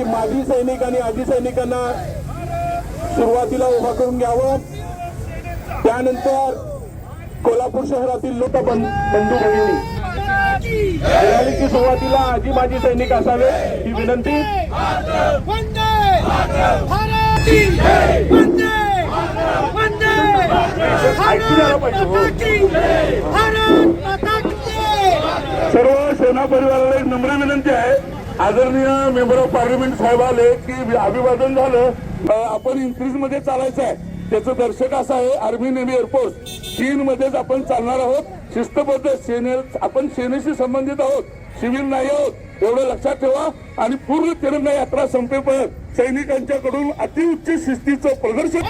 की माजी सैनिक आणि आजी सैनिकांना सुरुवातीला उभा करून घ्यावं। त्यानंतर कोल्हापूर शहरातील लोक बंधू भगिनी रॅलीची सुरुवातीला आजी माजी सैनिक असावे ही विनंती। सर्व सेना परिवाराला एक नम्र विनंती आहे। आदरणीय मेंबर ऑफ पार्लमेंट साहेब आले की अभिवादन झालं, आपण इंक्रीज मध्ये चालायचं आहे। त्याचं दर्शक असं आहे आर्मी नेव्ही एअरफोर्स 3 मध्येच आपण चालणार आहोत। शिस्तबद्ध आपण सेनेशी संबंधित आहोत, सिव्हिल नाही आहोत, एवढं लक्षात ठेवा। आणि पूर्ण तिरंगा यात्रा संपेपर्यंत सैनिकांच्याकडून अतिउच्च शिस्तीचं प्रदर्शन।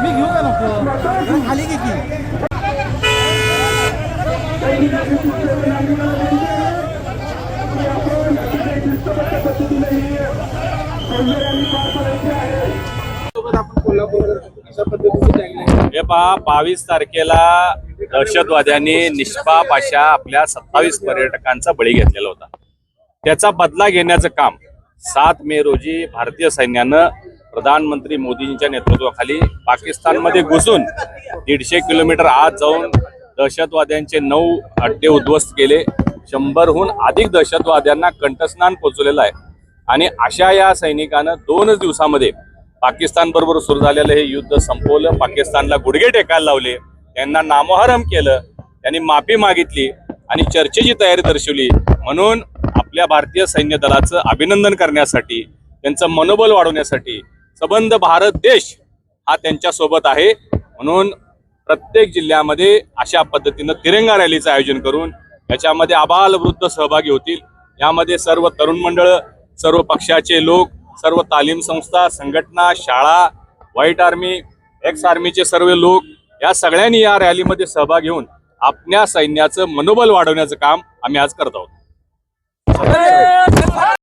मी घेऊ का नको खाली की हे पहा, 22 तारखेला दहशतवाद्यांनी निष्पाप अशा आपल्या 27 पर्यटकांचा बळी घेतलेला होता। त्याचा बदला घेण्याचं काम 7 मे रोजी भारतीय सैन्यानं प्रधानमंत्री मोदींच्या नेतृत्वाखाली पाकिस्तानमध्ये घुसून 150 किलोमीटर आत जाऊन दहशतवाद्यांचे 9 अड्डे उद्ध्वस्त केले। 100हून अधिक दहशतवाद्यांना कंठस्नान पोचवलेलं आहे। आणि अशा या सैनिकांना 2 दिवसामध्ये पाकिस्तान बरोबर सुरू झालेलं हे युद्ध संपवलं। पाकिस्तानला गुडघे टेकायला लावले, त्यांना नामोहरम केलं, त्यांनी माफी मागितली आणि चर्चेची तयारी दर्शवली। म्हणून आपल्या भारतीय सैन्य दलाचं अभिनंदन करण्यासाठी, त्यांचं मनोबल वाढवण्यासाठी सबंध भारत देश हा त्यांच्या सोबत आहे। म्हणून प्रत्येक जिल्ह्यामध्ये अशा पद्धतीनं तिरंगा रॅलीचं आयोजन करून याच्यामध्ये आबाल वृद्ध सहभागी होतील। यामध्ये सर्व तरुण मंडळ, सर्व पक्षाचे लोक, सर्व तालीम संस्था, संघटना, शाळा, व्हाईट आर्मी, एक्स आर्मीचे सर्व लोक या सगळ्यांनी या रॅलीमध्ये सहभाग घेऊन आपल्या सैन्याचं मनोबल वाढवण्याचं काम आम्ही आज करत आहोत।